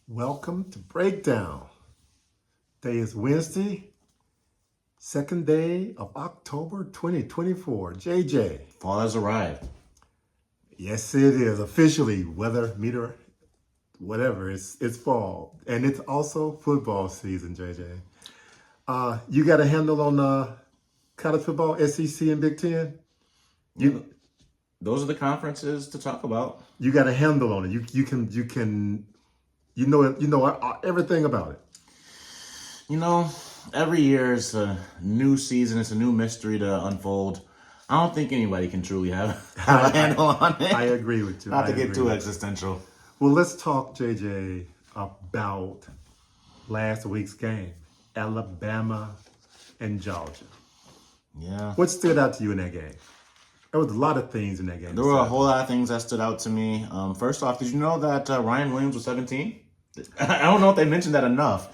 Welcome to Breakdown. Today is Wednesday, second day of October 2024. JJ. Fall has arrived. Yes, it is. Officially, weather, meter, whatever. It's fall. And it's also football season, JJ. You got a handle on college football, SEC and Big Ten? Those are the conferences to talk about. You got a handle on it. You know everything about it. You know, every year is a new season. It's a new mystery to unfold. I don't think anybody can truly have a handle on it. I agree with you. Not to get too existential. Well, let's talk, JJ, about last week's game, Alabama and Georgia. Yeah. What stood out to you in that game? There was a lot of things in that game. There were a whole lot of things that stood out to me. First off, did you know that Ryan Williams was 17? I don't know if they mentioned that enough.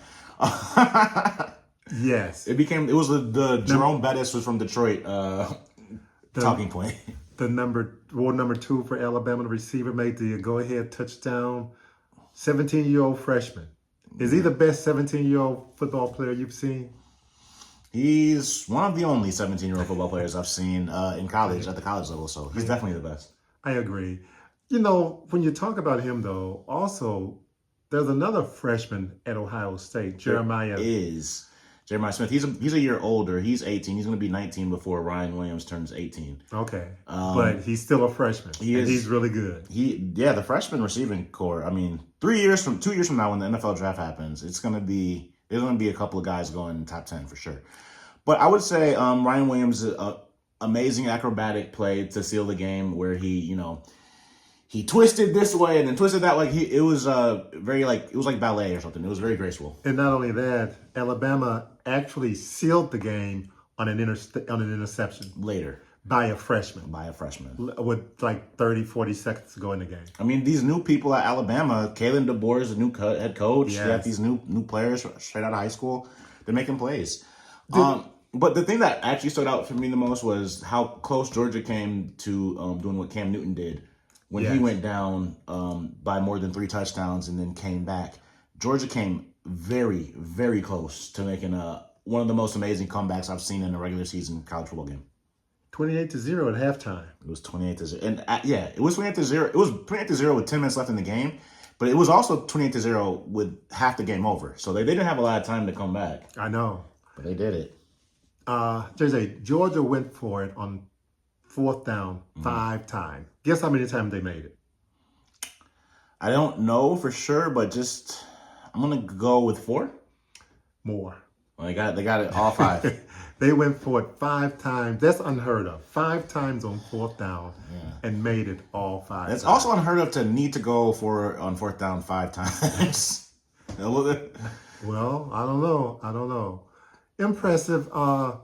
Yes. It was the Jerome Bettis was from Detroit talking point. The number 2 for Alabama, the receiver, made the go-ahead touchdown. 17-year-old freshman. Is he the best 17-year-old football player you've seen? He's one of the only 17-year-old football players I've seen in college, at the college level, so he's definitely the best. I agree. You know, when you talk about him, though, also, there's another freshman at Ohio State, Jeremiah Smith. He's a year older. He's 18. He's going to be 19 before Ryan Williams turns 18. Okay. But he's still a freshman. He's really good. The freshman receiving core. I mean, 2 years from now when the NFL draft happens, there's going to be a couple of guys going top 10 for sure. But I would say Ryan Williams' amazing acrobatic play to seal the game where he twisted this way and then twisted that way. It was like ballet or something. It was very graceful. And not only that, Alabama actually sealed the game on an interception Later. by a freshman. With like 30, 40 seconds to go in the game. I mean, these new people at Alabama, Kalen DeBoer is the new head coach. Yes. They have these new players straight out of high school. They're making plays. But the thing that actually stood out for me the most was how close Georgia came to doing what Cam Newton did when he went down by more than 3 touchdowns and then came back. Georgia came very, very close to making one of the most amazing comebacks I've seen in a regular season college football game. 28-0 at halftime. It was 28-0. And it was 28-0. It was 28-0 with 10 minutes left in the game, but it was also 28-0 with half the game over. So they didn't have a lot of time to come back. I know. But they did it. JJ, Georgia went for it on 4th down 5 times. Guess how many times they made it? I don't know for sure, but I'm gonna go with 4. More. Well, they got it all 5. They went for it 5 times. That's unheard of. 5 times on 4th down and made it all 5 It's times. also unheard of to need to go for on 4th down 5 times. Well, I don't know. Impressive. But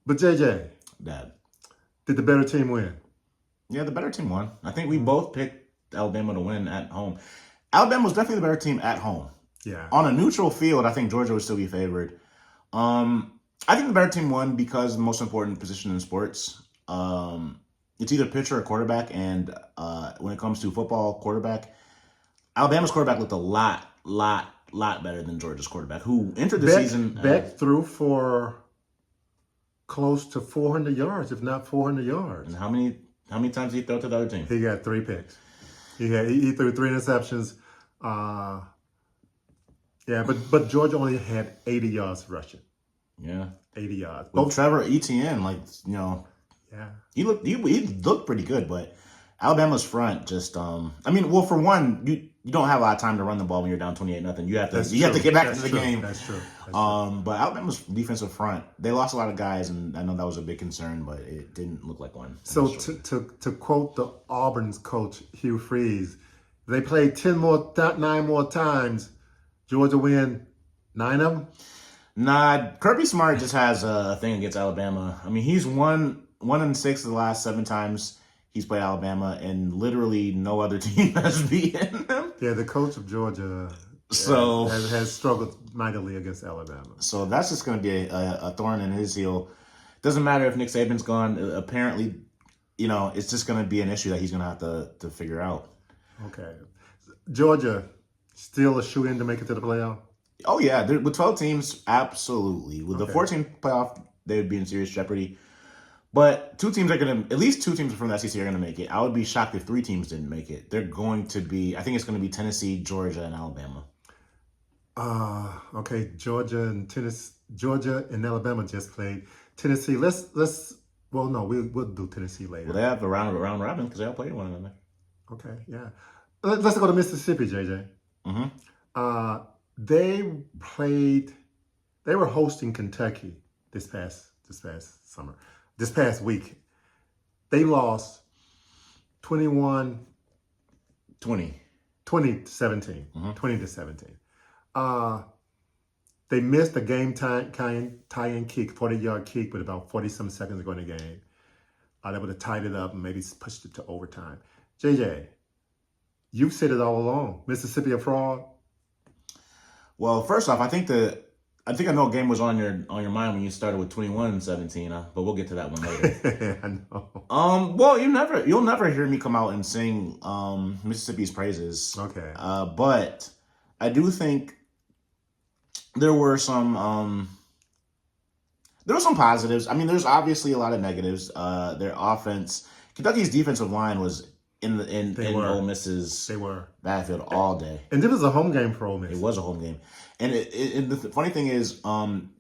JJ, Dad. did the better team win? Yeah, the better team won. I think we both picked Alabama to win at home. Alabama was definitely the better team at home. Yeah. On a neutral field, I think Georgia would still be favored. I think the better team won because the most important position in sports. It's either pitcher or quarterback, and when it comes to football quarterback, Alabama's quarterback looked a lot better than Georgia's quarterback, who entered the season. Beck threw for close to 400 yards, if not 400 yards. And how many times did he throw to the other team? He got 3 picks. He threw 3 interceptions. But Georgia only had 80 yards rushing. Yeah, 80 yards. Well, Trevor Etienne, he looked pretty good, but Alabama's front just, for one, you don't have a lot of time to run the ball when you're down 28-0. You have to get back into the game. That's true. But Alabama's defensive front, they lost a lot of guys, and I know that was a big concern, but it didn't look like one. So to quote the Auburn's coach, Hugh Freeze, they played 9 more times. Georgia win 9 of them? Nah, Kirby Smart just has a thing against Alabama. I mean, he's won 6 of the last 7 times he's played Alabama, and literally no other team has beaten him. Yeah, the coach of Georgia has struggled mightily against Alabama. So that's just going to be a thorn in his heel. Doesn't matter if Nick Saban's gone. Apparently, it's just going to be an issue that he's going to have to figure out. Okay. Georgia Still a shoe-in to make it to the playoff? Oh yeah, with 12 teams, absolutely. With the 14 playoff, they would be in serious jeopardy. But at least two teams from the SEC are gonna make it. I would be shocked if 3 teams didn't make it. They're going to be. I think it's gonna be Tennessee, Georgia, and Alabama. Okay. Georgia and Alabama just played. Tennessee. Let's. Well, no, we'll do Tennessee later. Well, they have a round robin because they all played one another. Okay. Yeah. Let's go to Mississippi, JJ. Mm-hmm. They were hosting Kentucky this past week. They lost 20. 20 to 17. 20 to 17. They missed a game tying kick, 40-yard kick with about 40-some seconds to go in the game. They would have tied it up and maybe pushed it to overtime. JJ, you've said it all along. Mississippi a fraud? Well, first off, I think I know a game was on your mind when you started with 21-17, but we'll get to that one later. I know. Well, you'll never hear me come out and sing Mississippi's praises. Okay. But I do think there were some positives. I mean, there's obviously a lot of negatives. Their offense, Kentucky's defensive line was in Ole Miss's battlefield all day. And it was a home game for Ole Miss. It was a home game. And the funny thing is, one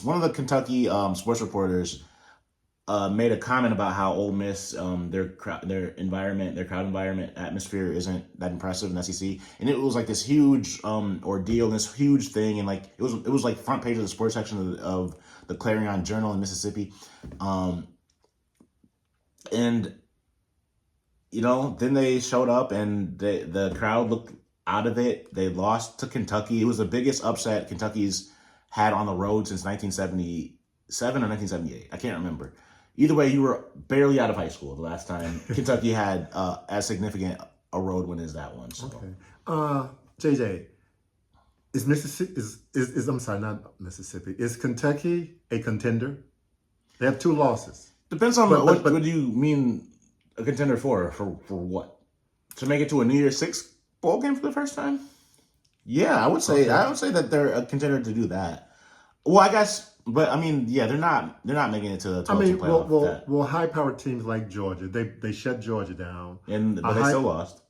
of the Kentucky sports reporters made a comment about how Ole Miss, their crowd environment, atmosphere isn't that impressive in the SEC, and it was like this huge ordeal, this huge thing, and like it was like front page of the sports section of the Clarion Journal in Mississippi, and then they showed up and the crowd looked out of it. They lost to Kentucky. It was the biggest upset Kentucky's had on the road since 1977 or 1978. I can't remember. Either way, you were barely out of high school the last time Kentucky had as significant a road win as that one. So. Okay. JJ, is Mississippi I'm sorry, not Mississippi. Is Kentucky a contender? They have 2 losses. Depends on what do you mean a contender for what? To make it to a New Year's Six bowl game for the first time? Yeah, I would say that they're a contender to do that. Well, I guess. But I mean, yeah, they're not making it to the 12 playoff. Well, high-powered teams like Georgia, they shut Georgia down, but they still lost.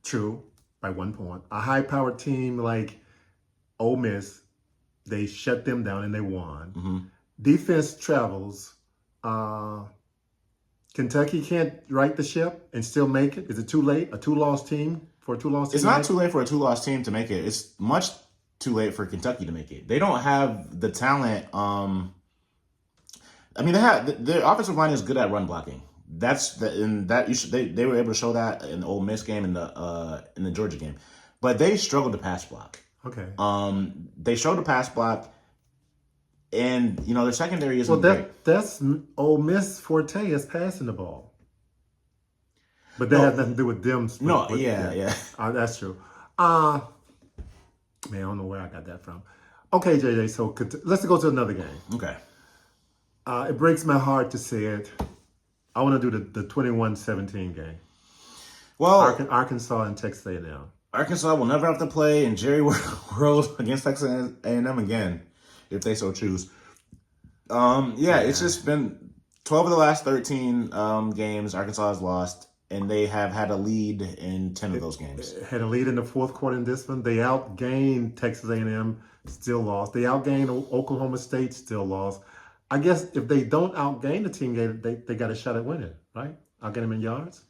True, by 1 point. A high-powered team like Ole Miss, they shut them down and they won. Mm-hmm. Defense travels. Kentucky can't right the ship and still make it. Is it too late? A 2-loss team for a 2-loss team? It's not too late for a 2-loss team to make it. It's much too late for Kentucky to make it. They don't have the talent. I mean, their offensive line is good at run blocking. They were able to show that in the Ole Miss game and in the Georgia game, but they struggled to pass block. Okay. They showed a pass block, and their secondary isn't great. That's Ole Miss forte is passing the ball, but that has nothing to do with them. Yeah. That's true. Man, I don't know where I got that from. Okay, JJ, so let's go to another game. Okay. It breaks my heart to say it. I want to do the 21-17 game. Well, Arkansas and Texas A&M. Arkansas will never have to play in Jerry World against Texas A&M again, if they so choose. It's just been 12 of the last 13 games Arkansas has lost. And they have had a lead in 10 of those games. Had a lead in the fourth quarter in this one. They outgained Texas A&M, still lost. They outgained Oklahoma State, still lost. I guess if they don't outgain the team, they got a shot at winning, right? Outgain them in yards.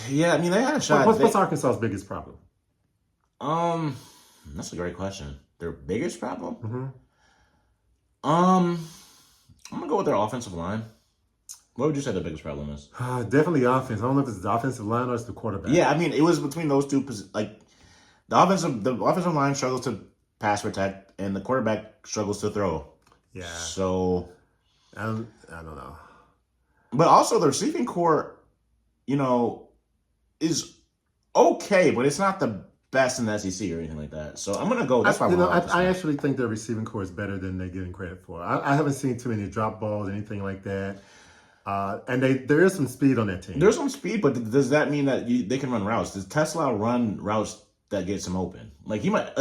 Yeah, I mean they had a shot. What's Arkansas's biggest problem? That's a great question. Their biggest problem? Mm-hmm. I'm gonna go with their offensive line. What would you say the biggest problem is? Definitely offense. I don't know if it's the offensive line or it's the quarterback. Yeah, I mean, it was between those two. Like, the offensive line struggles to pass protect, and the quarterback struggles to throw. Yeah. So, I don't know. But also, the receiving core, is okay, but it's not the best in the SEC or anything like that. So I'm gonna go. That's why I actually think their receiving core is better than they're getting credit for. I haven't seen too many drop balls, anything like that. And there is some speed on that team. There's some speed, but does that mean that they can run routes? Does Tesla run routes that gets him open. Like he might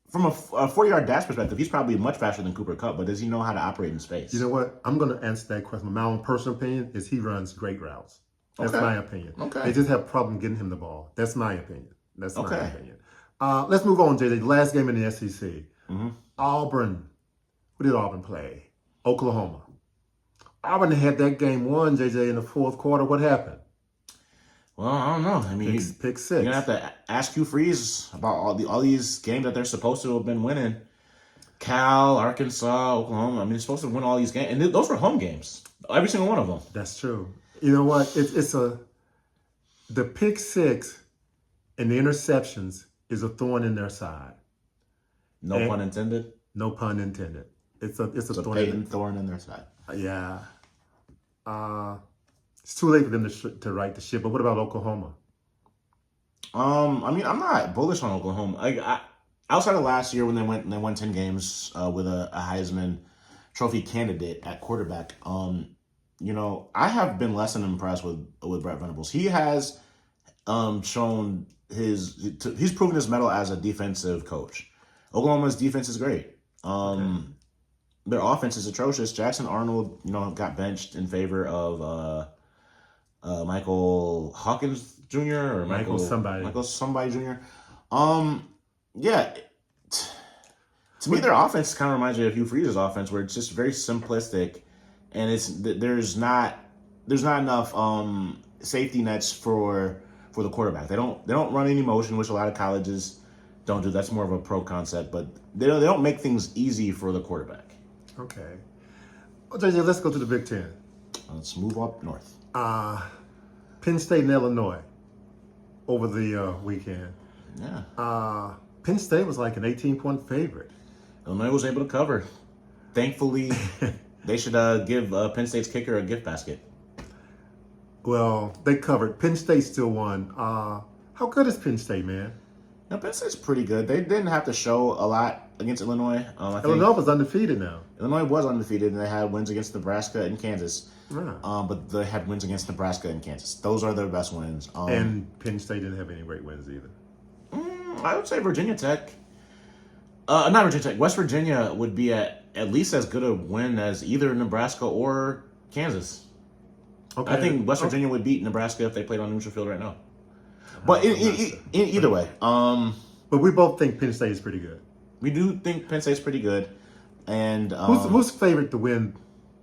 from a 40-yard dash perspective, he's probably much faster than Cooper Kupp, but does he know how to operate in space? You know what? I'm going to answer that question. My own personal opinion is he runs great routes. That's my opinion. Okay. They just have a problem getting him the ball. That's my opinion. That's my opinion. Let's move on, JJ. The last game in the SEC. Auburn. Who did Auburn play? Oklahoma. Auburn had that game won, JJ, in the fourth quarter. What happened? Well, I don't know. I mean, pick six. You're going to have to ask Hugh Freeze about all these games that they're supposed to have been winning. Cal, Arkansas, Oklahoma. I mean, they're supposed to win all these games. And those were home games. Every single one of them. That's true. You know what? The pick six and the interceptions is a thorn in their side. No pun intended? No pun intended. It's a thorn in their side. Yeah. It's too late for them to right the ship. But what about Oklahoma? I mean, I'm not bullish on Oklahoma. Outside of last year when they won 10 games with a Heisman Trophy candidate at quarterback, you know, I have been less than impressed with Brett Venables. He has shown he's proven his mettle as a defensive coach. Oklahoma's defense is great. Their offense is atrocious. Jackson Arnold, you know, got benched in favor of Michael Hawkins Jr. or Michael somebody Jr. Yeah. To me, their offense kind of reminds me of Hugh Freeze's offense, where it's just very simplistic, and there's not enough safety nets for the quarterback. They don't run any motion, which a lot of colleges don't do. That's more of a pro concept, but they don't make things easy for the quarterback. Okay. Well, JJ, let's go to the Big Ten. Let's move up north. Penn State and Illinois over the weekend. Yeah. Penn State was like an 18-point favorite. Illinois was able to cover. Thankfully, they should give Penn State's kicker a gift basket. Well, they covered. Penn State still won. How good is Penn State, man? Now, Penn State's pretty good. They didn't have to show a lot against Illinois. Illinois was undefeated now. Illinois was undefeated, and they had wins against Nebraska and Kansas. Right. But they had wins against Nebraska and Kansas. Those are their best wins. And Penn State didn't have any great wins either. I would say Virginia Tech. Not Virginia Tech. West Virginia would be at least as good a win as either Nebraska or Kansas. Okay. I think West Virginia would beat Nebraska if they played on neutral field right now. But either way. But we both think Penn State is pretty good. We do think Penn State's pretty good. And who's favored to win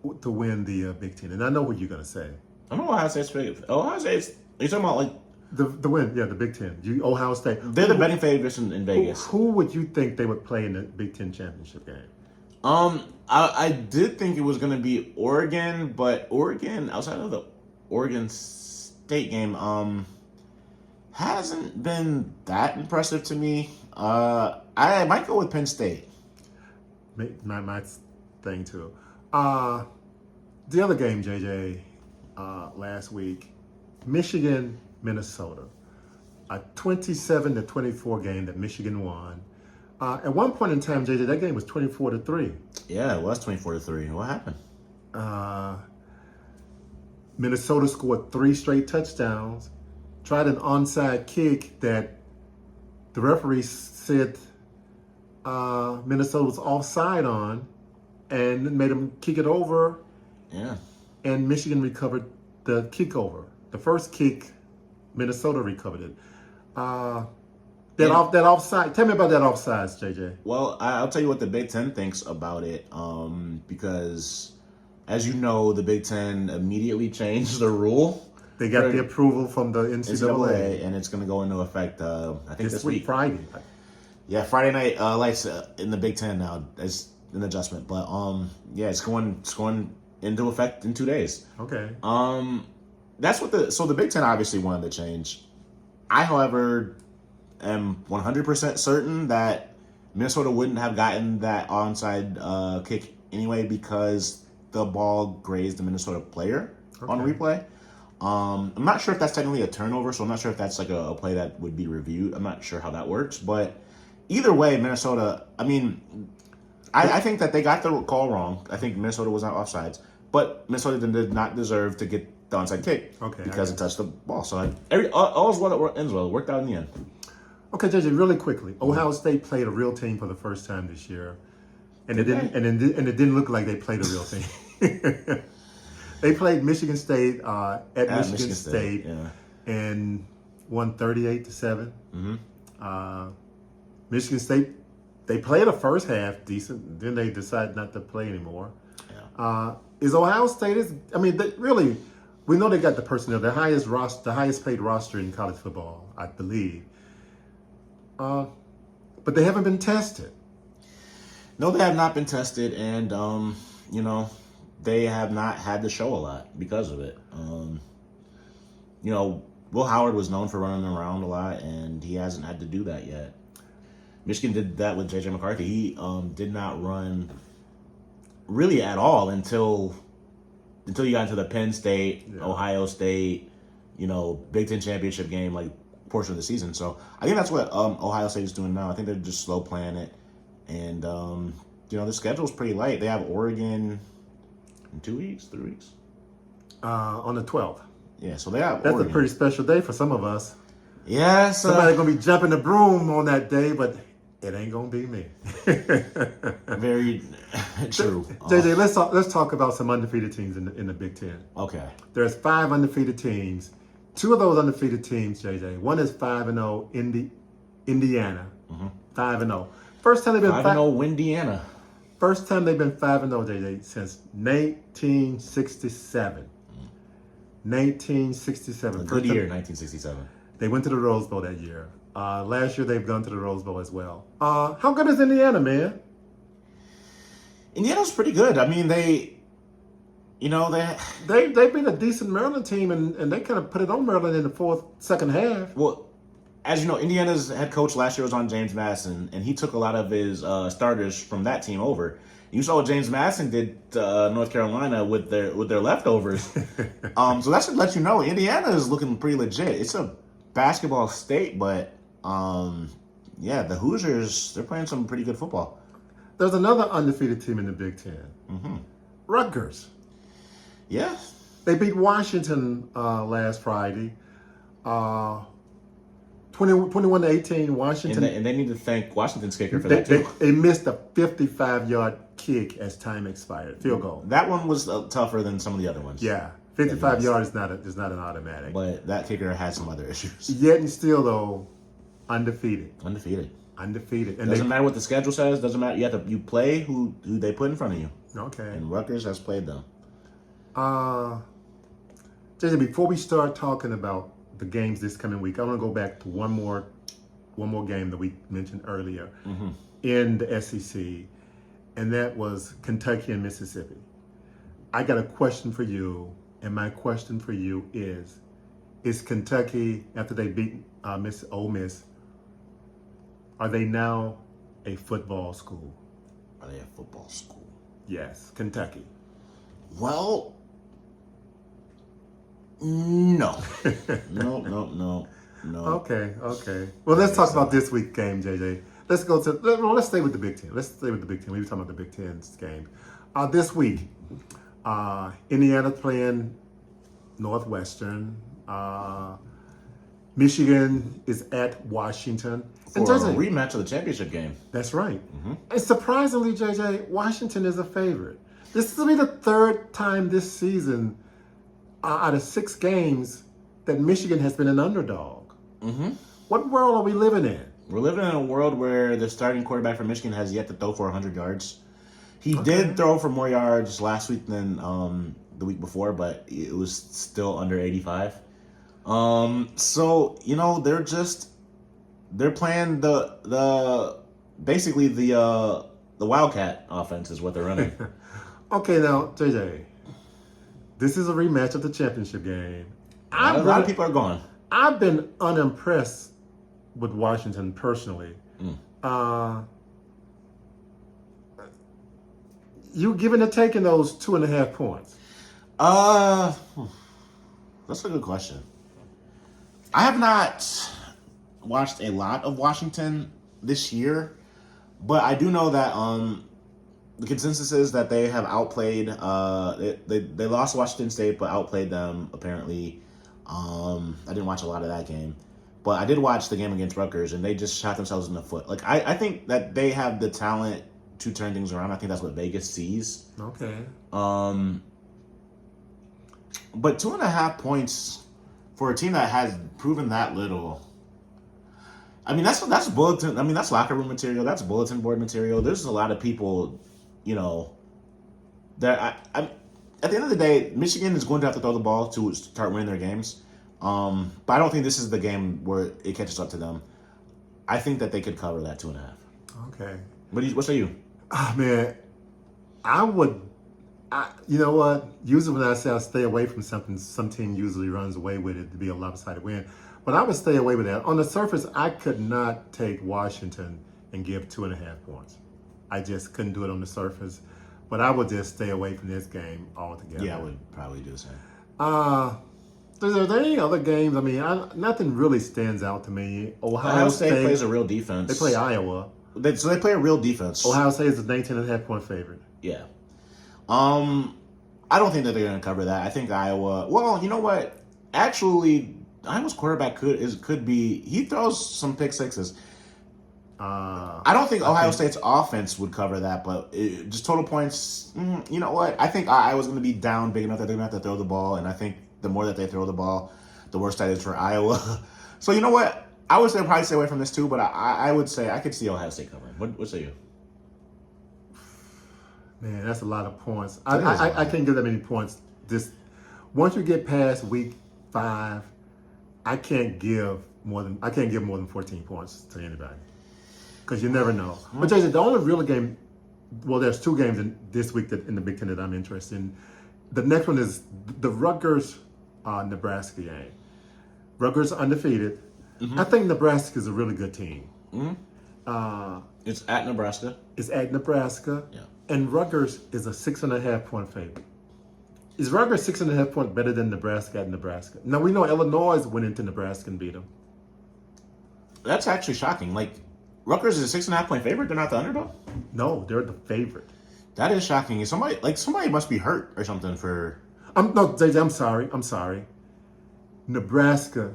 the Big Ten? And I know what you're going to say. I know Ohio State's favored. Ohio State's, are you talking about like the win? Yeah, the Big Ten. Ohio State. They're the betting favorites in Vegas. Who would you think they would play in the Big Ten championship game? I did think it was going to be Oregon, but Oregon, outside of the Oregon State game, hasn't been that impressive to me. I might go with Penn State. My thing too. The other game, JJ, last week, Michigan, Minnesota, a 27-24 game that Michigan won. At one point in time, JJ, that game was 24-3. Yeah, it was 24-3. What happened? Minnesota scored 3 straight touchdowns. Tried an onside kick that the referee said Minnesota was offside on, and made them kick it over. Yeah. And Michigan recovered the kick over. The first kick, Minnesota recovered it. That offside. Tell me about that offsides, JJ. Well, I'll tell you what the Big Ten thinks about it. Because, as you know, the Big Ten immediately changed the rule. They got the approval from the NCAA, and it's going to go into effect. I think this week, Friday. Yeah, Friday night lights in the Big Ten now. It's an adjustment, but yeah, it's going into effect in 2 days. Okay. That's what the Big Ten obviously wanted to change. I, however, am 100% certain that Minnesota wouldn't have gotten that onside kick anyway because the ball grazed the Minnesota player on replay. I'm not sure if that's technically a turnover, so I'm not sure if that's like a play that would be reviewed. I'm not sure how that works, but either way, Minnesota, I mean, I think that they got the call wrong. I think Minnesota was not offsides, but Minnesota did not deserve to get the onside kick because it touched the ball. So all's well that ends well. It worked out in the end. Okay, JJ, really quickly. Ohio State played a real team for the first time this year, and it didn't look like they played a real team. They played Michigan State at Michigan State, yeah. and won 38-7. Michigan State, they played the first half decent, then they decided not to play anymore. Yeah. Is Ohio State really? We know they got the personnel, the highest paid roster in college football, I believe. But they haven't been tested. No, they have not been tested, and they have not had to show a lot because of it. Will Howard was known for running around a lot, and he hasn't had to do that yet. Michigan did that with J.J. McCarthy. He did not run really at all until you got into the Penn State, Ohio State, Big Ten championship game, like portion of the season. So I think that's what Ohio State is doing now. I think they're just slow playing it, and the schedule's pretty light. They have Oregon in 2 weeks, 3 weeks, on the 12th. Yeah, so they have. That's Oregon. a pretty special day for some of us. Yeah, somebody's gonna be jumping the broom on that day, but it ain't gonna be me. Very true. JJ, let's talk about some undefeated teams in the Big Ten. Okay. There's 5 undefeated teams. 2 of those undefeated teams, JJ. One is 5-0 Indiana. 5-0. First time they've been 5-0 Indiana. First time they've been 5-0, JJ, since 1967. 1967. A good year, 1967. They went to the Rose Bowl that year. Last year they've gone to the Rose Bowl as well. How good is Indiana, man? Indiana's pretty good. I mean, they've been a decent Maryland team, and they kind of put it on Maryland in the second half. Well, as you know, Indiana's head coach last year was on James Madison, and he took a lot of his starters from that team over. You saw what James Madison did to North Carolina with their leftovers. So that should let you know Indiana is looking pretty legit. It's a basketball state, but the Hoosiers, they're playing some pretty good football. There's another undefeated team in the Big Ten. Rutgers. Yeah. They beat Washington last Friday. 21-18, Washington. And they need to thank Washington's kicker for that, too. They missed a 55-yard kick as time expired. Field goal. That one was tougher than some of the other ones. Yeah. 55 yards is not an automatic. But that kicker had some other issues. Yet and still, though, undefeated. And Doesn't matter what the schedule says. Doesn't matter. You play who they put in front of you. Okay. And Rutgers has played them. Jason, before we start talking about the games this coming week, I want to go back to one more game that we mentioned earlier in the SEC, and that was Kentucky and Mississippi. I got a question for you, and my question for you is Kentucky, after they beat Ole Miss, are they now a football school? Are they a football school? Yes, Kentucky. Well, no. No. Okay. Well, let's talk about this week's game, JJ. Let's stay with the Big Ten. We were talking about the Big Ten's game. This week, Indiana playing Northwestern. Michigan is at Washington. For a rematch of the championship game. That's right. And surprisingly, JJ, Washington is a favorite. This will be the 3rd time this season out of 6 games that Michigan has been an underdog. What world are we living in? We're living in a world where the starting quarterback for Michigan has yet to throw for 100 yards. He did throw for more yards last week than the week before, but it was still under 85. So they're playing basically the Wildcat offense is what they're running. Okay, now JJ, this is a rematch of the championship game. A lot of people are gone. I've been unimpressed with Washington personally. You giving or taking those 2.5 points? That's a good question. I have not watched a lot of Washington this year, but I do know that the consensus is that they have outplayed. They lost Washington State, but outplayed them apparently. I didn't watch a lot of that game, But I did watch the game against Rutgers, and they just shot themselves in the foot. Like, I think that they have the talent to turn things around. I think that's what Vegas sees. Okay. But 2.5 points for a team that has proven that little. I mean, that's bulletin. I mean, that's locker room material. That's bulletin board material. There's a lot of people, that at the end of the day, Michigan is going to have to throw the ball to start winning their games. But I don't think this is the game where it catches up to them. I think that they could cover that 2.5. Okay. What say you? Oh, man, you know what? Usually when I say I stay away from something, some team usually runs away with it to be a lopsided win. But I would stay away with that. On the surface, I could not take Washington and give 2.5 points. I just couldn't do it on the surface. But I would just stay away from this game altogether. Yeah, I would probably do the same. Are there any other games? I mean, nothing really stands out to me. Ohio State plays a real defense. They play Iowa. So they play a real defense. Ohio State is a 19.5-point favorite. Yeah. I don't think that they're going to cover that. I think Iowa. Well, you know what? Actually, Iowa's quarterback could be. He throws some pick sixes. I don't think Ohio State's offense would cover that, but just total points. You know what? I think Iowa's going to be down big enough that they're going to have to throw the ball, and I think the more that they throw the ball, the worse that is for Iowa. So you know what? I would say probably stay away from this too, but I would say I could see Ohio State covering. What say you? Man, that's a lot of points. I can't give that many points. Once you get past week 5, I can't give more than 14 points to anybody because you never know. But Jason, the only real game, well, there's 2 games this week in the Big Ten that I'm interested in. The next one is the Rutgers Nebraska game. Rutgers undefeated. Mm-hmm. I think Nebraska is a really good team. Mm-hmm. It's at Nebraska. Yeah. And Rutgers is a 6.5-point favorite. Is Rutgers 6.5 points better than Nebraska at Nebraska? Now, we know Illinois went into Nebraska and beat them. That's actually shocking. Like, Rutgers is a 6.5-point favorite? They're not the underdog? No, they're the favorite. That is shocking. Somebody must be hurt or something for... No, JJ, I'm sorry. Nebraska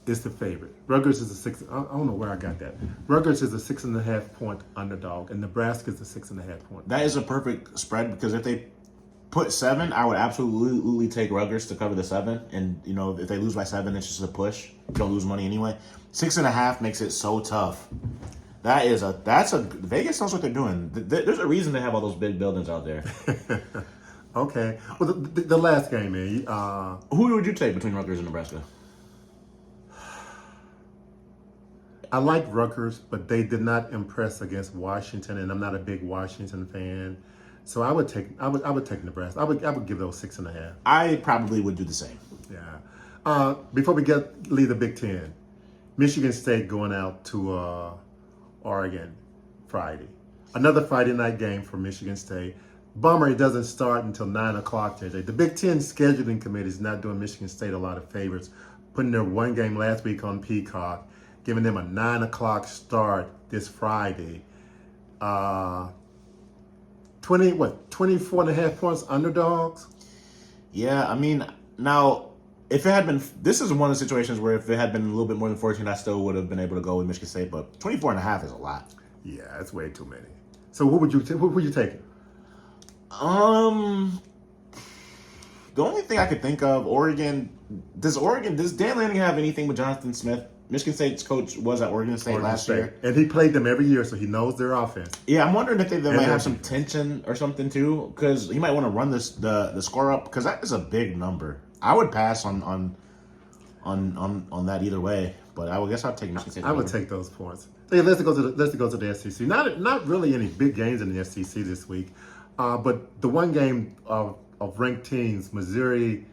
is the favorite. Rutgers is a 6. I don't know where I got that. Rutgers is a 6.5-point underdog, and Nebraska is a 6.5-point. That is a perfect spread because if they put 7, I would absolutely take Rutgers to cover the 7. And if they lose by 7, it's just a push. You don't lose money anyway. 6.5 makes it so tough. That's a Vegas knows what they're doing. There's a reason they have all those big buildings out there. Okay. Well, the last game, man. Who would you take between Rutgers and Nebraska? I like Rutgers, but they did not impress against Washington, and I'm not a big Washington fan. So I would take Nebraska. I would give those 6.5. I probably would do the same. Yeah. Before we leave the Big Ten, Michigan State going out to Oregon Friday. Another Friday night game for Michigan State. Bummer it doesn't start until 9 o'clock today. The Big Ten scheduling committee is not doing Michigan State a lot of favors, putting their one game last week on Peacock, giving them a 9 o'clock start this Friday. 24.5 points underdogs? Yeah, I mean, now, if it had been, this is one of the situations where if it had been a little bit more than 14, I still would have been able to go with Michigan State, but 24.5 is a lot. Yeah, that's way too many. So who would you take? The only thing I could think of, does Dan Lanning have anything with Jonathan Smith? Michigan State's coach was at Oregon State last year. And he played them every year, so he knows their offense. Yeah, I'm wondering if they might have some tension or something too, because he might want to run the score up, because that is a big number. I would pass on that either way, but I would guess I'd take Michigan State. I would take those points. So yeah, let's go to the SEC. Not really any big games in the SEC this week, but the one game of ranked teams, Missouri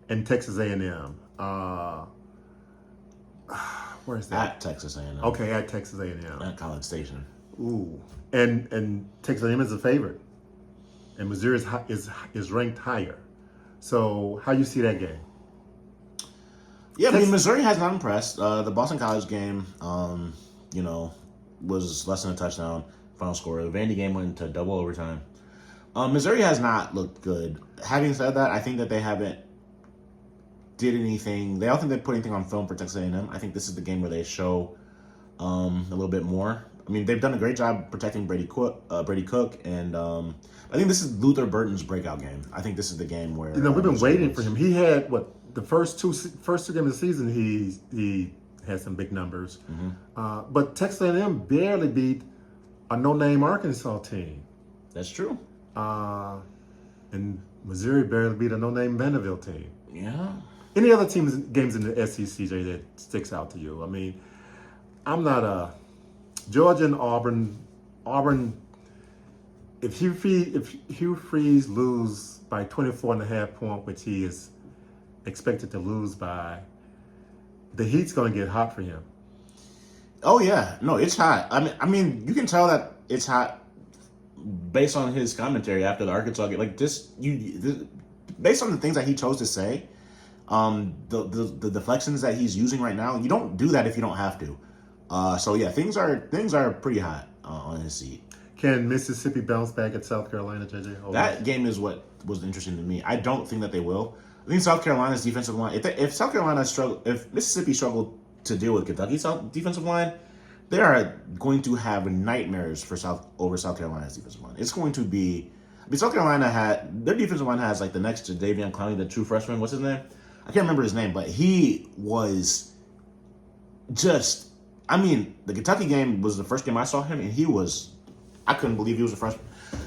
and Texas A&M. Where is that? At Texas A&M. Okay, at Texas A&M. At College Station. Ooh, and Texas A&M is a favorite, and Missouri is ranked higher. So how you see that game? Yeah, I mean, Missouri has not impressed. The Boston College game, was less than a touchdown. Final score. The Vandy game went into double overtime. Missouri has not looked good. Having said that, I think that they haven't did anything. They don't think they put anything on film for Texas A&M. I think this is the game where they show a little bit more. I mean, they've done a great job protecting Brady Cook, and I think this is Luther Burton's breakout game. I think this is the game where we've been waiting for him. He had the first two games of the season. He had some big numbers, but Texas A&M barely beat a no-name Arkansas team. That's true. And Missouri barely beat a no-name Vanderbilt team. Yeah. Any other games in the SEC, Jay, that sticks out to you? I mean, I'm not a Georgia and Auburn. If Hugh Freeze lose by 24.5 points, which he is expected to lose by, the heat's going to get hot for him. Oh yeah, no, it's hot. I mean, you can tell that it's hot based on his commentary after the Arkansas game. Like based on the things that he chose to say, the deflections that he's using right now. You don't do that if you don't have to. So yeah, things are pretty hot on his seat. Can Mississippi bounce back at South Carolina, JJ? That game is what was interesting to me. I don't think that they will. I think South Carolina's defensive line. If Mississippi struggled to deal with Kentucky's defensive line, they are going to have nightmares over South Carolina's defensive line. It's going to be. I mean, South Carolina their defensive line has like the next Jadeveon Clowney, the true freshman. What's his name? I can't remember his name, but he was just. I mean, the Kentucky game was the first game I saw him, and I couldn't believe he was a freshman.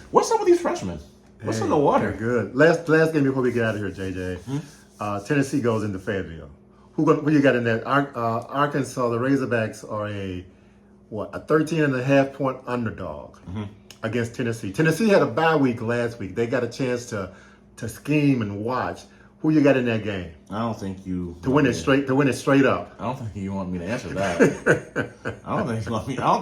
What's up with these freshmen? What's in the water? Good. Last game before we get out of here, JJ. Tennessee goes into Fayetteville. Who you got in that? Arkansas, the Razorbacks are a 13.5 point underdog against Tennessee. Tennessee had a bye week last week. They got a chance to scheme and watch. Who you got in that game? I don't think you to win it straight up. I don't think you want me to answer that. I don't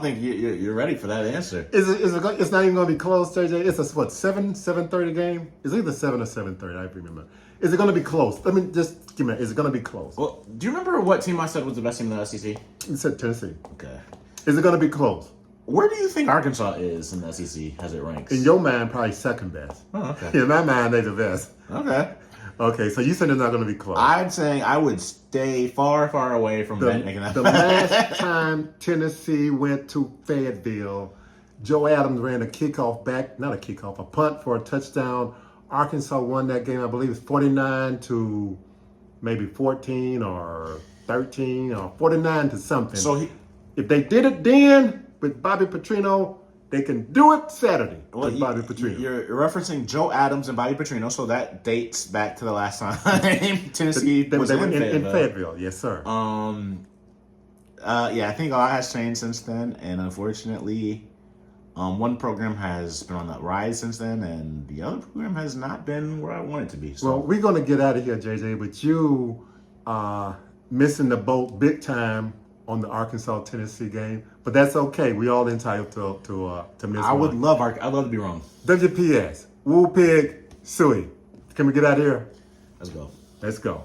think you're ready for that answer. It's not even going to be close, JJ. It's a 7:30 game. It's either 7 or 7:30. I remember. Is it going to be close? Let me just give me. Is it going to be close? Well, do you remember what team I said was the best team in the SEC? You said Tennessee. Okay. Is it going to be close? Where do you think Arkansas is in the SEC as it ranks? In your mind, probably second best. Oh, okay. In my mind, they're the best. Okay. Okay, so you said it's not going to be close. I'm saying I would stay far, far away from making that. The last time Tennessee went to Fayetteville, Joe Adams ran a punt for a touchdown. Arkansas won that game, I believe it's 49 to maybe 14 or 13 or 49 to something. So if they did it then with Bobby Petrino, they can do it Saturday with Bobby Petrino. You're referencing Joe Adams and Bobby Petrino, so that dates back to the last time Tennessee was in Fayetteville. Yes, sir. I think a lot has changed since then, and unfortunately, one program has been on that rise since then, and the other program has not been where I want it to be. So. Well, we're going to get out of here, JJ, but you missing the boat big time on the Arkansas-Tennessee game, but that's okay. We all entitled to miss. I'd love to be wrong. WPS, Woo Pig, Suey. Can we get out of here? Let's go. Let's go.